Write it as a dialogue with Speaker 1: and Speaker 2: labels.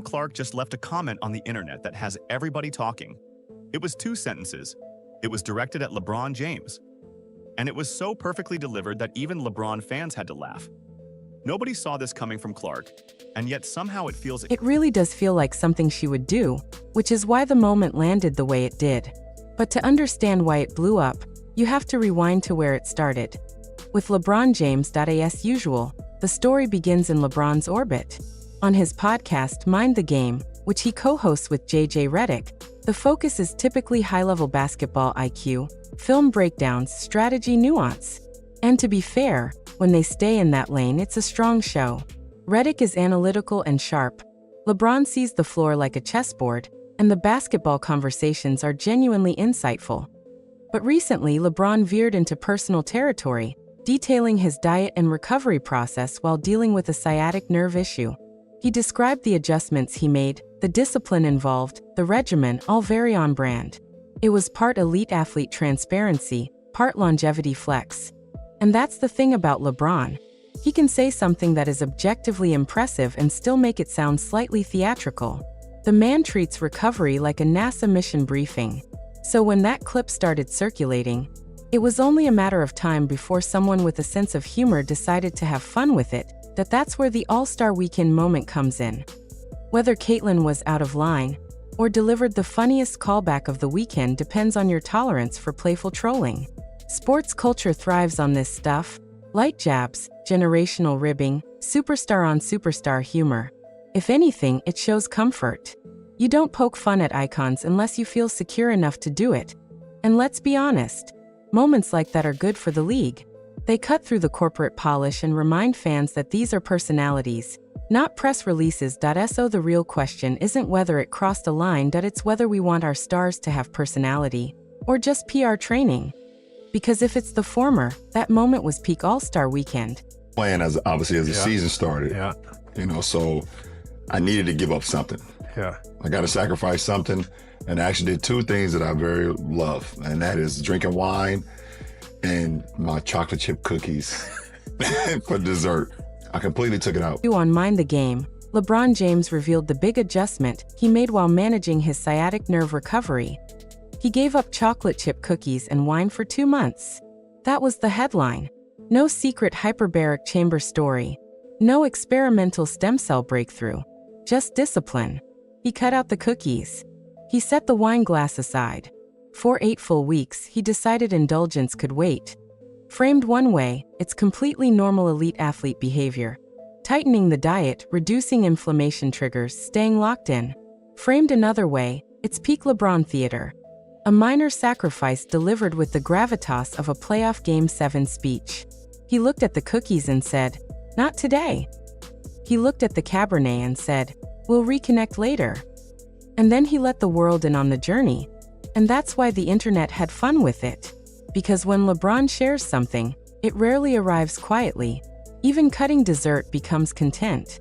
Speaker 1: Clark just left a comment on the internet that has everybody talking. It was 2 sentences. It was directed at LeBron James. And it was so perfectly delivered that even LeBron fans had to laugh. Nobody saw this coming from Clark, and yet somehow it feels...
Speaker 2: It really does feel like something she would do, which is why the moment landed the way it did. But to understand why it blew up, you have to rewind to where it started. With LeBron James. As usual, the story begins in LeBron's orbit. On his podcast, Mind the Game, which he co-hosts with JJ Redick, the focus is typically high-level basketball IQ, film breakdowns, strategy, nuance. And to be fair, when they stay in that lane, it's a strong show. Redick is analytical and sharp. LeBron sees the floor like a chessboard, and the basketball conversations are genuinely insightful. But recently, LeBron veered into personal territory, detailing his diet and recovery process while dealing with a sciatic nerve issue. He described the adjustments he made, the discipline involved, the regimen, all very on brand. It was part elite athlete transparency, part longevity flex. And that's the thing about LeBron. He can say something that is objectively impressive and still make it sound slightly theatrical. The man treats recovery like a NASA mission briefing. So when that clip started circulating, it was only a matter of time before someone with a sense of humor decided to have fun with it. That's where the All-Star Weekend moment comes in. Whether Caitlyn was out of line or delivered the funniest callback of the weekend depends on your tolerance for playful trolling. Sports culture thrives on this stuff. Light jabs, generational ribbing, superstar-on-superstar humor. If anything, it shows comfort. You don't poke fun at icons unless you feel secure enough to do it. And let's be honest, moments like that are good for the league. They cut through the corporate polish and remind fans that these are personalities, not press releases. So the real question isn't whether it crossed a line, it's whether we want our stars to have personality, or just PR training. Because if it's the former, that moment was peak All-Star Weekend.
Speaker 3: Playing obviously as the season started, so I needed to give up something. I got to sacrifice something, and I actually did 2 things that I very love, and that is drinking wine and my chocolate chip cookies for dessert. I completely took it out.
Speaker 2: On Mind the Game, LeBron James revealed the big adjustment he made while managing his sciatic nerve recovery. He gave up chocolate chip cookies and wine for 2 months. That was the headline. No secret hyperbaric chamber story. No experimental stem cell breakthrough. Just discipline. He cut out the cookies. He set the wine glass aside. For 8 full weeks, he decided indulgence could wait. Framed one way, it's completely normal elite athlete behavior. Tightening the diet, reducing inflammation triggers, staying locked in. Framed another way, it's peak LeBron theater. A minor sacrifice delivered with the gravitas of a playoff Game 7 speech. He looked at the cookies and said, "Not today." He looked at the Cabernet and said, "We'll reconnect later." And then he let the world in on the journey. And that's why the internet had fun with it. Because when LeBron shares something, it rarely arrives quietly. Even cutting dessert becomes content.